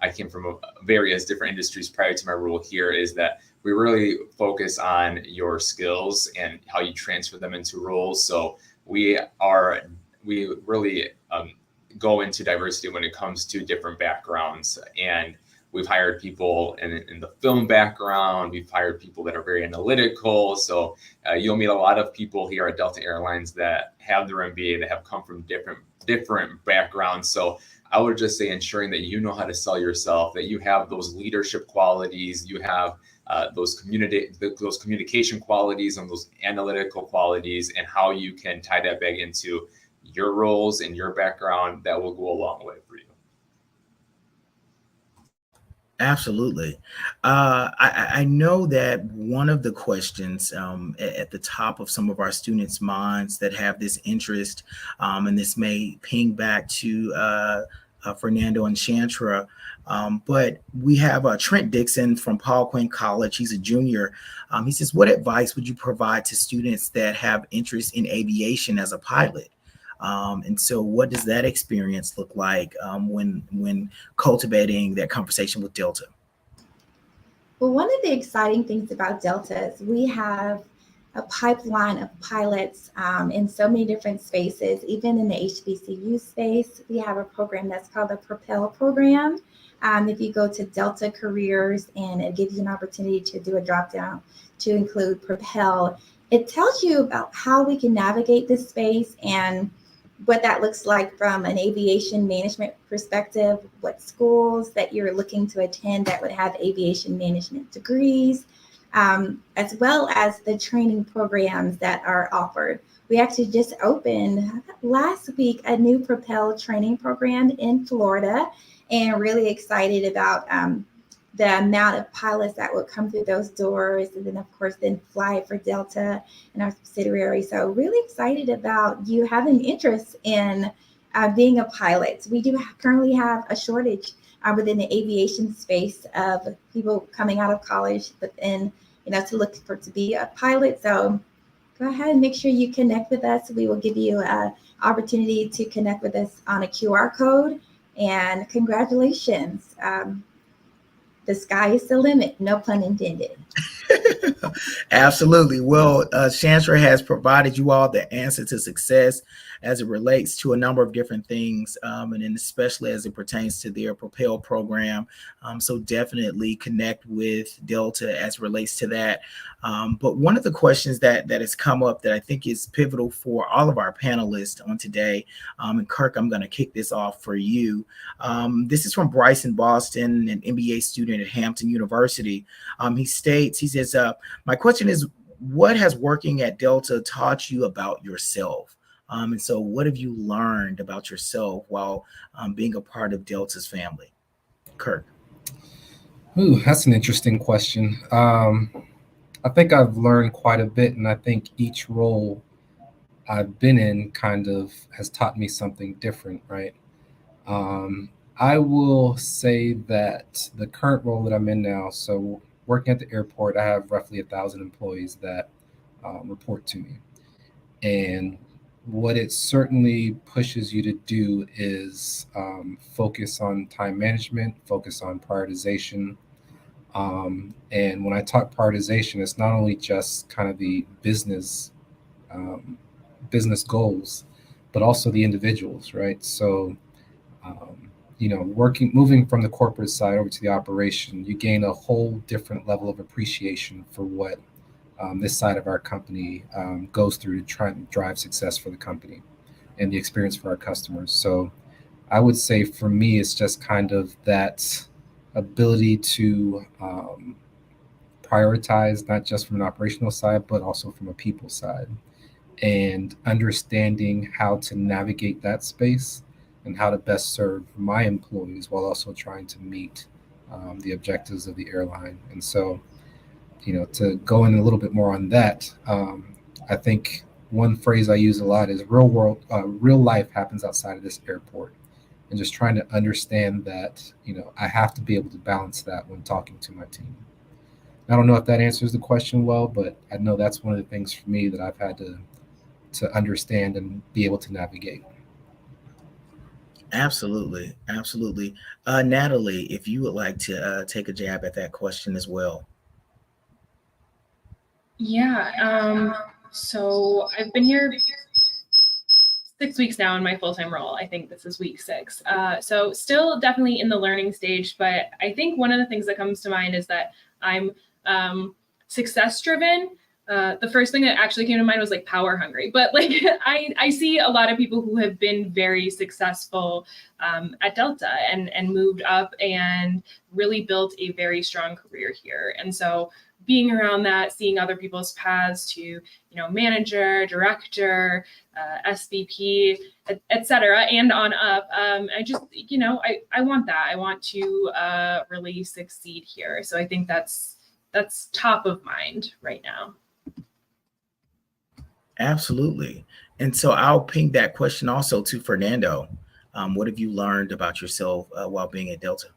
I came from various different industries prior to my role here. Is that we really focus on your skills and how you transfer them into roles. So we really go into diversity when it comes to different backgrounds. And we've hired people in the film background. We've hired people that are very analytical. So you'll meet a lot of people here at Delta Airlines that have their MBA, that have come from different backgrounds. So I would just say ensuring that you know how to sell yourself, that you have those leadership qualities, you have those communication qualities and those analytical qualities, and how you can tie that back into your roles and your background, that will go a long way for you. Absolutely. I know that one of the questions at the top of some of our students' minds that have this interest, and this may ping back to Fernando and Chantra, but we have Trent Dixon from Paul Quinn College. He's a junior. He says, what advice would you provide to students that have interest in aviation as a pilot? And so what does that experience look like when cultivating that conversation with Delta? Well, one of the exciting things about Delta is we have a pipeline of pilots in so many different spaces. Even in the HBCU space, we have a program that's called the Propel program. If you go to Delta Careers, and it gives you an opportunity to do a drop down to include Propel, it tells you about how we can navigate this space and what that looks like from an aviation management perspective, what schools that you're looking to attend that would have aviation management degrees, as well as the training programs that are offered. We actually just opened last week a new Propel training program in Florida, and really excited about the amount of pilots that would come through those doors, and then of course then fly for Delta and our subsidiary. So really excited about you having interest in being a pilot. We do currently have a shortage within the aviation space of people coming out of college, but then to look to be a pilot. So go ahead and make sure you connect with us. We will give you an opportunity to connect with us on a QR code. And congratulations. The sky is the limit, no pun intended. Absolutely. Well, Chantra has provided you all the answer to success as it relates to a number of different things, and then especially as it pertains to their Propel program. So definitely connect with Delta as it relates to that. But one of the questions that has come up that I think is pivotal for all of our panelists on today, and Kirk, I'm going to kick this off for you. This is from Bryson Boston, an MBA student at Hampton University. He says, my question is, what has working at Delta taught you about yourself? And so what have you learned about yourself while being a part of Delta's family? Kirk. Ooh, that's an interesting question. I think I've learned quite a bit, and I think each role I've been in kind of has taught me something different, right? I will say that the current role that I'm in now, so working at the airport, I have roughly 1,000 employees that report to me. And what it certainly pushes you to do is focus on time management, focus on prioritization. And when I talk prioritization, it's not only just kind of the business goals, but also the individuals, right? So, moving from the corporate side over to the operation, you gain a whole different level of appreciation for what this side of our company goes through to try and drive success for the company and the experience for our customers. So I would say for me, it's just kind of that ability to prioritize not just from an operational side, but also from a people side, and understanding how to navigate that space and how to best serve my employees while also trying to meet the objectives of the airline. And so, to go in a little bit more on that, I think one phrase I use a lot is real life happens outside of this airport, and just trying to understand that, I have to be able to balance that when talking to my team. I don't know if that answers the question well, but I know that's one of the things for me that I've had to understand and be able to navigate. Absolutely. Absolutely. Natalie, if you would like to take a jab at that question as well. Yeah. So I've been here 6 weeks now in my full-time role. I think this is week 6. So still definitely in the learning stage, but I think one of the things that comes to mind is that I'm success driven. The first thing that actually came to mind was like power hungry, but like I see a lot of people who have been very successful at Delta and moved up and really built a very strong career here. And so being around that, seeing other people's paths to, manager, director, SVP, et cetera, and on up. I just, I want that. I want to really succeed here. So I think that's top of mind right now. Absolutely. And so I'll ping that question also to Fernando. What have you learned about yourself while being at Delta?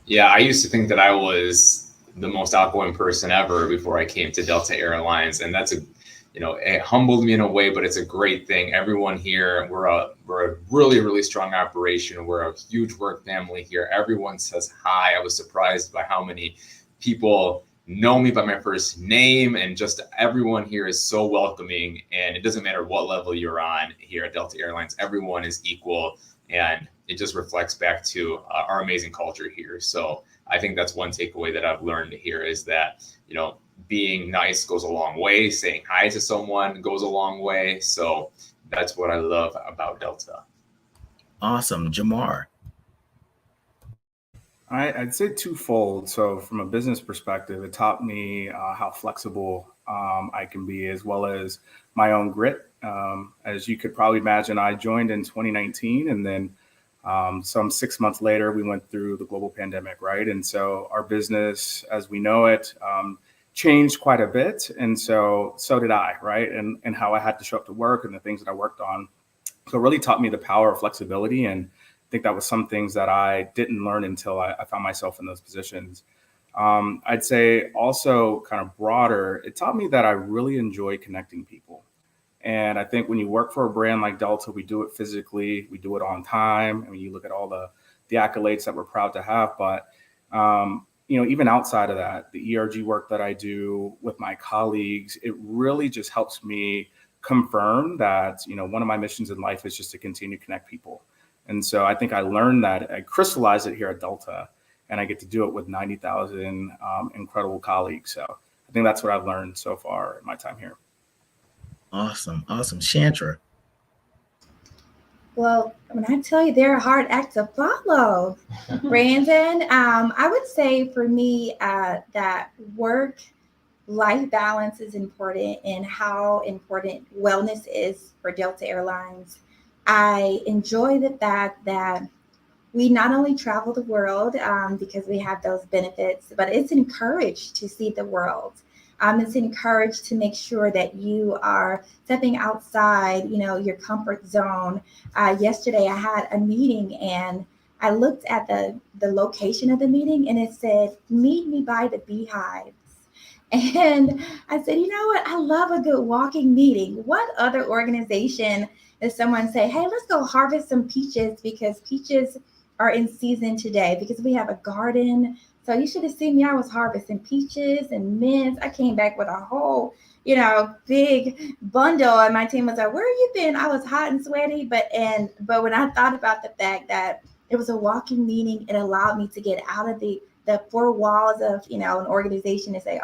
Yeah, I used to think that I was the most outgoing person ever before I came to Delta Airlines. And that's it humbled me in a way, but it's a great thing. Everyone here, we're a really, really strong operation. We're a huge work family here. Everyone says hi. I was surprised by how many people know me by my first name, and just everyone here is so welcoming. And it doesn't matter what level you're on here at Delta Airlines, everyone is equal. And it just reflects back to our amazing culture here. So I think that's one takeaway that I've learned here is that, being nice goes a long way. Saying hi to someone goes a long way. So that's what I love about Delta. Awesome. Jamar. I'd say twofold. So from a business perspective, it taught me how flexible I can be, as well as my own grit. As you could probably imagine, I joined in 2019, and then some 6 months later, we went through the global pandemic, right? And so our business, as we know it, changed quite a bit. And so did I, right? And how I had to show up to work and the things that I worked on. So it really taught me the power of flexibility. And I think that was some things that I didn't learn until I found myself in those positions. I'd say also kind of broader, it taught me that I really enjoy connecting people. And I think when you work for a brand like Delta, we do it physically, we do it on time. I mean, you look at all the accolades that we're proud to have, but even outside of that, the ERG work that I do with my colleagues, it really just helps me confirm that, one of my missions in life is just to continue to connect people. And so I think I learned that, I crystallized it here at Delta, and I get to do it with 90,000 incredible colleagues. So I think that's what I've learned so far in my time here. Awesome. Chantra. Well, when I tell you they're a hard act to follow, Brandon, I would say for me that work-life balance is important, and how important wellness is for Delta Airlines. I enjoy the fact that we not only travel the world because we have those benefits, but it's encouraged to see the world. It's encouraged to make sure that you are stepping outside, your comfort zone. Yesterday, I had a meeting, and I looked at the location of the meeting, and it said, "Meet me by the beehives." And I said, you know what? I love a good walking meeting. What other organization does someone say, hey, let's go harvest some peaches because peaches are in season today, because we have a garden. So you should have seen me. I was harvesting peaches and mints. I came back with a whole, big bundle. And my team was like, where have you been? I was hot and sweaty. But when I thought about the fact that it was a walking meeting, it allowed me to get out of the four walls of, an organization and say,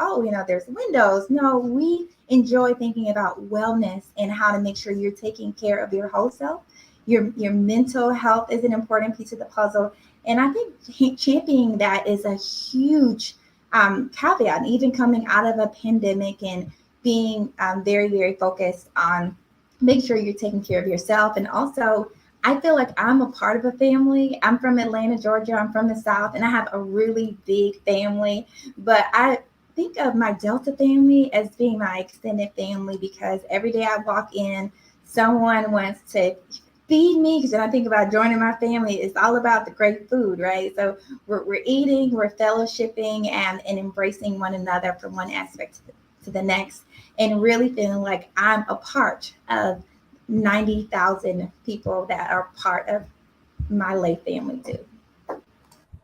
there's windows. No, we enjoy thinking about wellness and how to make sure you're taking care of your whole self. Your mental health is an important piece of the puzzle. And I think championing that is a huge caveat, and even coming out of a pandemic and being very, very focused on make sure you're taking care of yourself. And also, I feel like I'm a part of a family. I'm from Atlanta, Georgia. I'm from the South, and I have a really big family. But I think of my Delta family as being my extended family because every day I walk in, someone wants to feed me. Because when I think about joining my family, it's all about the great food, right? So we're eating, we're fellowshipping, and embracing one another from one aspect to the next, and really feeling like I'm a part of 90,000 people that are part of my lay family too.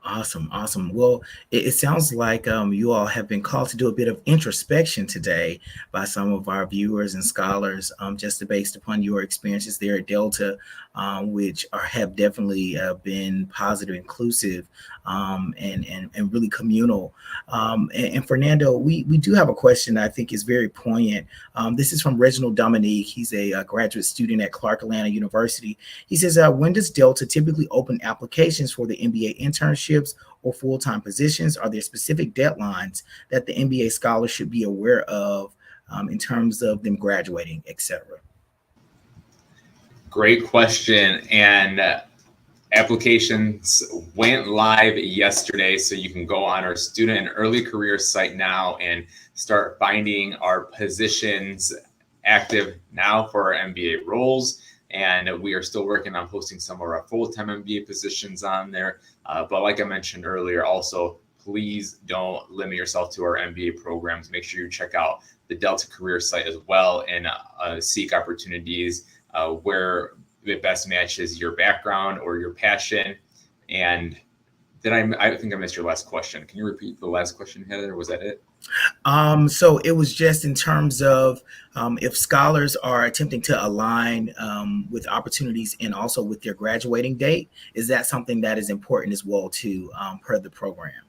Awesome, awesome. Well, it sounds like you all have been called to do a bit of introspection today by some of our viewers and scholars, just based upon your experiences there at Delta, which have definitely been positive, inclusive, and really communal. And Fernando, we do have a question that I think is very poignant. This is from Reginald Dominique. He's a graduate student at Clark Atlanta University. He says, when does Delta typically open applications for the MBA internships or full-time positions? Are there specific deadlines that the MBA scholars should be aware of in terms of them graduating, etc.? Great question. And applications went live yesterday, so you can go on our student and early career site now and start finding our positions active now for our MBA roles. And we are still working on posting some of our full-time MBA positions on there. But like I mentioned earlier, also, please don't limit yourself to our MBA programs. Make sure you check out the Delta career site as well and seek opportunities where it best matches your background or your passion. And then I think I missed your last question. Can you repeat the last question, Heather? Was that it? So it was just in terms of if scholars are attempting to align with opportunities and also with their graduating date, is that something that is important as well too, per the program?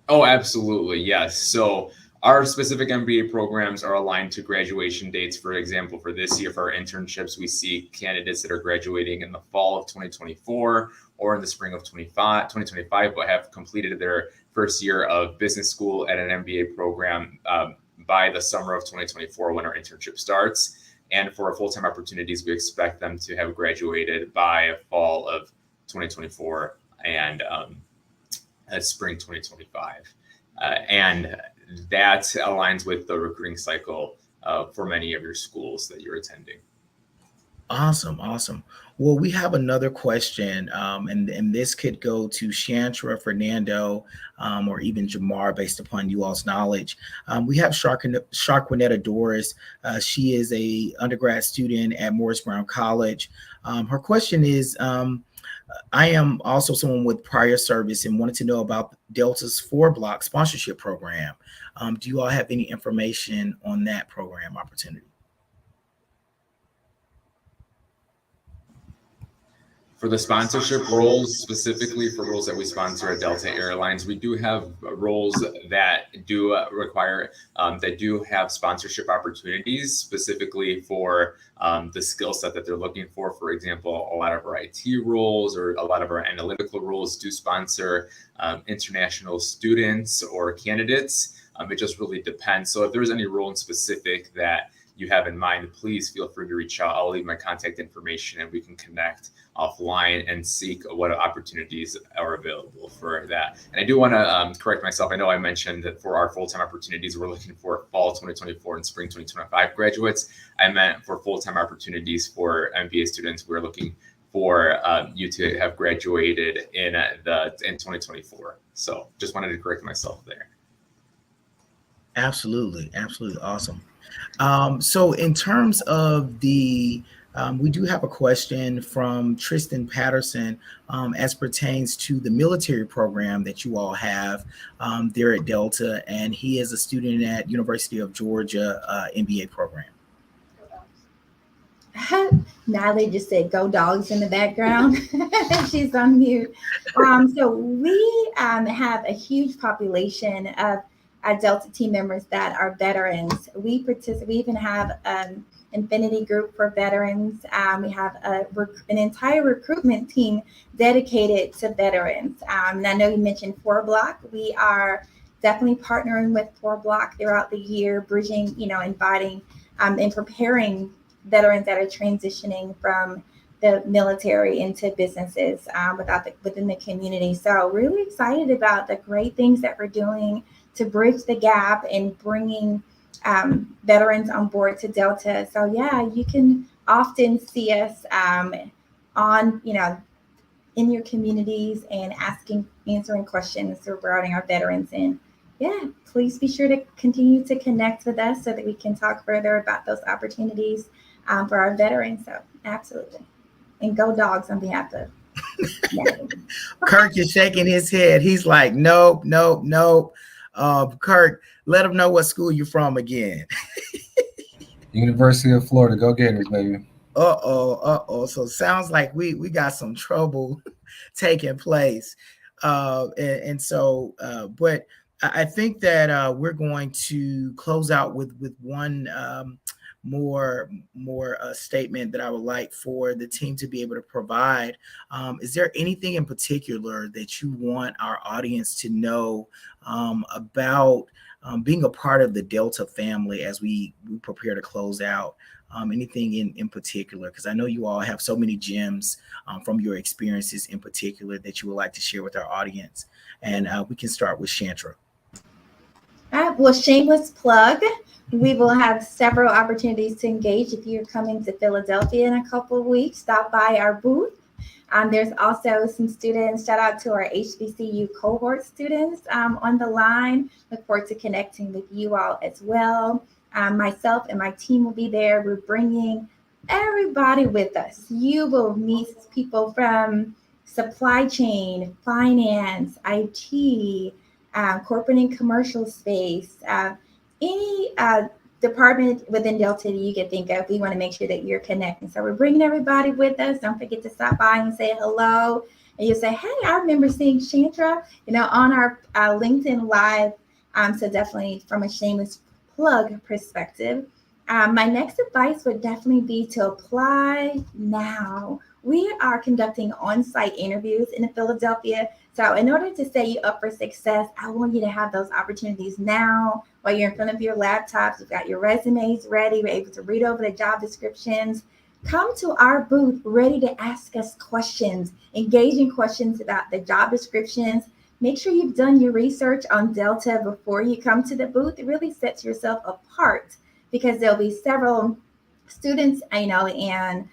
Oh, absolutely, yes. So our specific MBA programs are aligned to graduation dates. For example, for this year, for our internships, we see candidates that are graduating in the fall of 2024 or in the spring of 2025, but have completed their first year of business school at an MBA program by the summer of 2024 when our internship starts. And for our full-time opportunities, we expect them to have graduated by fall of 2024 and spring 2025. And that aligns with the recruiting cycle for many of your schools that you're attending. Awesome, awesome. Well, we have another question, and this could go to Shantra, Fernando, or even Jamar, based upon you all's knowledge. We have Sharquinetta Doris. She is a undergrad student at Morris Brown College. Her question is, I am also someone with prior service and wanted to know about Delta's 4-block sponsorship program. Do you all have any information on that program opportunity? For the sponsorship roles, specifically for roles that we sponsor at Delta Airlines, we do have roles that do require, that do have sponsorship opportunities specifically for the skill set that they're looking for. For example, a lot of our IT roles or a lot of our analytical roles do sponsor international students or candidates. It just really depends. So if there's any role in specific that you have in mind, please feel free to reach out. I'll leave my contact information and we can connect offline and seek what opportunities are available for that. And I do want to correct myself. I know I mentioned that for our full-time opportunities, we're looking for fall 2024 and spring 2025 graduates. I meant for full-time opportunities for MBA students, we're looking for you to have graduated in 2024. So just wanted to correct myself there. Absolutely, absolutely, awesome. So in terms of the we do have a question from Tristan Patterson as pertains to the military program that you all have there at Delta, and he is a student at University of Georgia MBA program. Natalie just said "Go Dogs" in the background. She's on mute. So we have a huge population of Delta team members that are veterans. We even have Infinity Group for veterans. We have an entire recruitment team dedicated to veterans. And I know you mentioned 4-block. We are definitely partnering with 4Block throughout the year, bridging, inviting and preparing veterans that are transitioning from the military into businesses within the community. So really excited about the great things that we're doing to bridge the gap and bringing veterans on board to Delta. So yeah, you can often see us on, in your communities and answering questions regarding our veterans. And yeah, please be sure to continue to connect with us so that we can talk further about those opportunities for our veterans. So absolutely. And go dogs on behalf of. Kirk is shaking his head. He's like, nope, nope, nope. Kirk, let him know what school you're from again. University of Florida. Go Gators, baby. So sounds like we got some trouble taking place. But I think that we're going to close out with one more statement that I would like for the team to be able to provide. Is there anything in particular that you want our audience to know about being a part of the Delta family as we prepare to close out? Anything in particular? Because I know you all have so many gems from your experiences in particular that you would like to share with our audience. And we can start with Chantra. All right, well, shameless plug. We will have several opportunities to engage. If you're coming to Philadelphia in a couple of weeks, stop by our booth. There's also some students, shout out to our HBCU cohort students on the line. Look forward to connecting with you all as well. Myself and my team will be there. We're bringing everybody with us. You will meet people from supply chain, finance, IT, corporate and commercial space, any department within Delta that you can think of. We want to make sure that you're connecting. So we're bringing everybody with us. Don't forget to stop by and say hello. And you say, hey, I remember seeing Chantra, on our LinkedIn Live. So definitely from a shameless plug perspective. My next advice would definitely be to apply now. We are conducting on-site interviews in Philadelphia. So in order to set you up for success, I want you to have those opportunities now while you're in front of your laptops. You've got your resumes ready. You're able to read over the job descriptions. Come to our booth ready to ask us questions, engaging questions about the job descriptions. Make sure you've done your research on Delta before you come to the booth. It really sets yourself apart because there'll be several students, and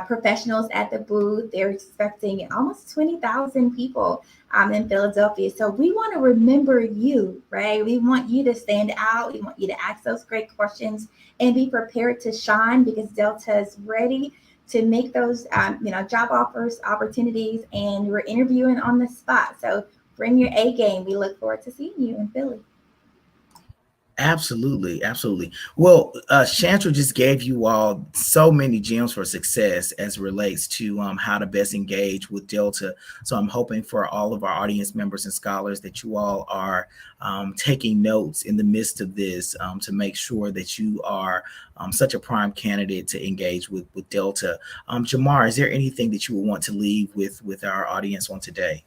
professionals at the booth. They're expecting almost 20,000 people in Philadelphia. So we want to remember you, right? We want you to stand out. We want you to ask those great questions and be prepared to shine because Delta is ready to make those, job offers, opportunities, and we're interviewing on the spot. So bring your A game. We look forward to seeing you in Philly. Absolutely. Well, Chantra just gave you all so many gems for success as it relates to how to best engage with Delta. So I'm hoping for all of our audience members and scholars that you all are taking notes in the midst of this to make sure that you are such a prime candidate to engage with Delta. Jamar, is there anything that you would want to leave with our audience on today?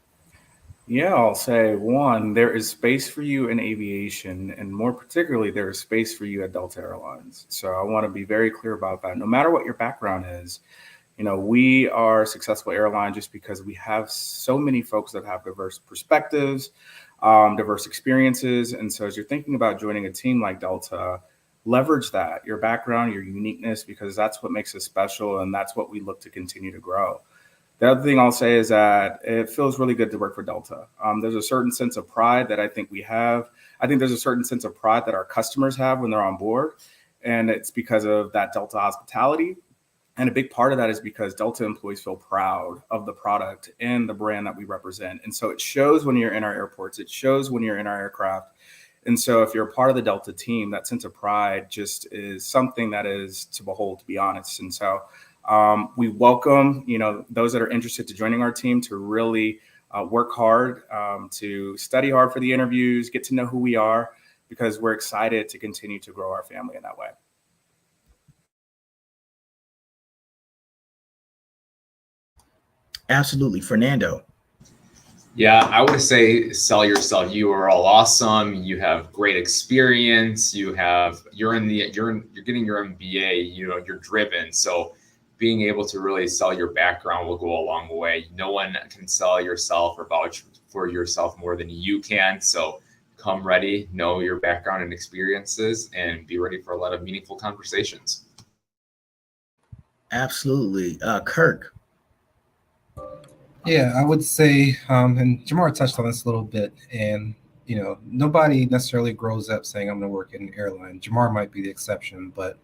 Yeah, I'll say one, there is space for you in aviation, and more particularly, there is space for you at Delta Airlines. So I want to be very clear about that. No matter what your background is, we are a successful airline just because we have so many folks that have diverse perspectives, diverse experiences. And so as you're thinking about joining a team like Delta, leverage that, your background, your uniqueness, because that's what makes us special. And that's what we look to continue to grow. The other thing I'll say is that it feels really good to work for Delta. There's a certain sense of pride that I think we have. I think there's a certain sense of pride that our customers have when they're on board. And it's because of that Delta hospitality. And a big part of that is because Delta employees feel proud of the product and the brand that we represent. And so it shows when you're in our airports. It shows when you're in our aircraft. And so if you're a part of the Delta team, that sense of pride just is something that is to behold, to be honest. And so we welcome, those that are interested to joining our team to really work hard, to study hard for the interviews, get to know who we are, because we're excited to continue to grow our family in that way. Absolutely. Fernando. Yeah, I would say sell yourself. You are all awesome. You have great experience. You're getting your MBA. You're driven. So being able to really sell your background will go a long way. No one can sell yourself or vouch for yourself more than you can. So come ready, know your background and experiences, and be ready for a lot of meaningful conversations. Absolutely. Kirk. Yeah, I would say, and Jamar touched on this a little bit, and nobody necessarily grows up saying I'm going to work in an airline. Jamar might be the exception, but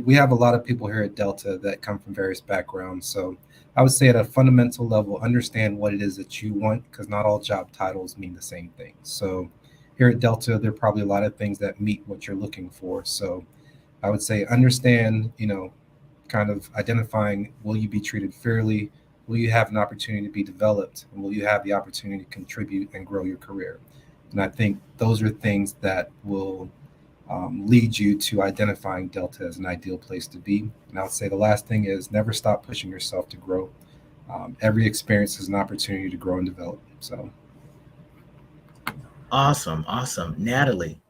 we have a lot of people here at Delta that come from various backgrounds. So I would say at a fundamental level, understand what it is that you want, because not all job titles mean the same thing. So here at Delta, there are probably a lot of things that meet what you're looking for. So I would say understand, kind of identifying, will you be treated fairly? Will you have an opportunity to be developed? And will you have the opportunity to contribute and grow your career? And I think those are things that will lead you to identifying Delta as an ideal place to be. And I would say the last thing is never stop pushing yourself to grow. Every experience is an opportunity to grow and develop. So. Awesome. Natalie.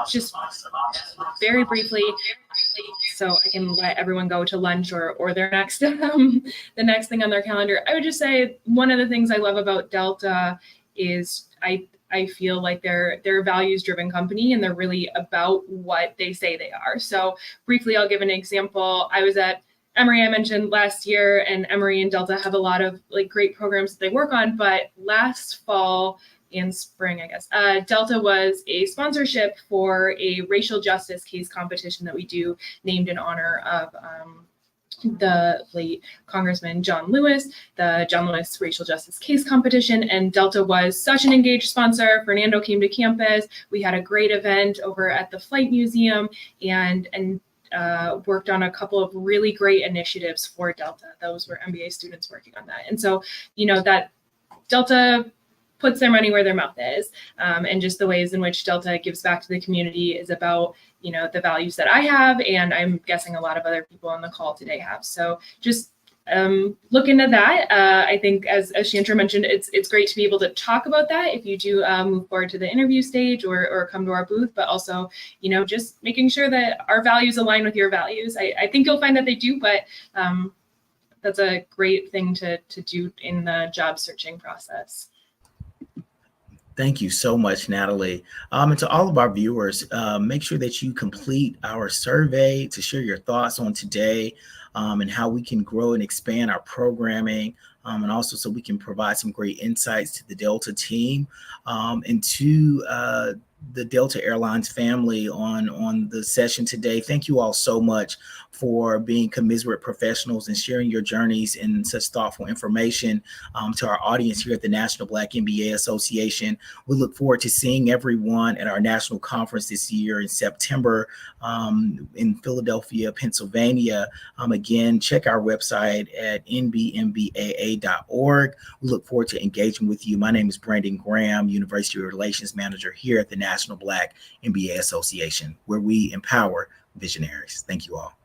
Just very briefly, so I can let everyone go to lunch or their next the next thing on their calendar. I would just say one of the things I love about Delta is I feel like they're a values-driven company, and they're really about what they say they are. So briefly, I'll give an example. I was at Emory, I mentioned last year, and Emory and Delta have a lot of great programs that they work on. But last fall, in spring, I guess, Delta was a sponsorship for a racial justice case competition that we do, named in honor of the late Congressman John Lewis, the John Lewis Racial Justice Case Competition. And Delta was such an engaged sponsor. Fernando came to campus. We had a great event over at the Flight Museum and worked on a couple of really great initiatives for Delta. Those were MBA students working on that. And so, that Delta puts their money where their mouth is. And just the ways in which Delta gives back to the community is about, the values that I have, and I'm guessing a lot of other people on the call today have. So just look into that. I think as Chantra mentioned, it's great to be able to talk about that if you do move forward to the interview stage or come to our booth, but also, just making sure that our values align with your values. I think you'll find that they do, but that's a great thing to do in the job searching process. Thank you so much, Natalie. And to all of our viewers, make sure that you complete our survey to share your thoughts on today and how we can grow and expand our programming, and also so we can provide some great insights to the Delta team and to the Delta Airlines family on the session today. Thank you all so much for being commiserate professionals and sharing your journeys and such thoughtful information to our audience here at the National Black MBA Association. We look forward to seeing everyone at our national conference this year in September in Philadelphia, Pennsylvania. Again, check our website at nbmbaa.org. We look forward to engaging with you. My name is Brandon Graham, University Relations Manager here at the National Black MBA Association, where we empower visionaries. Thank you all.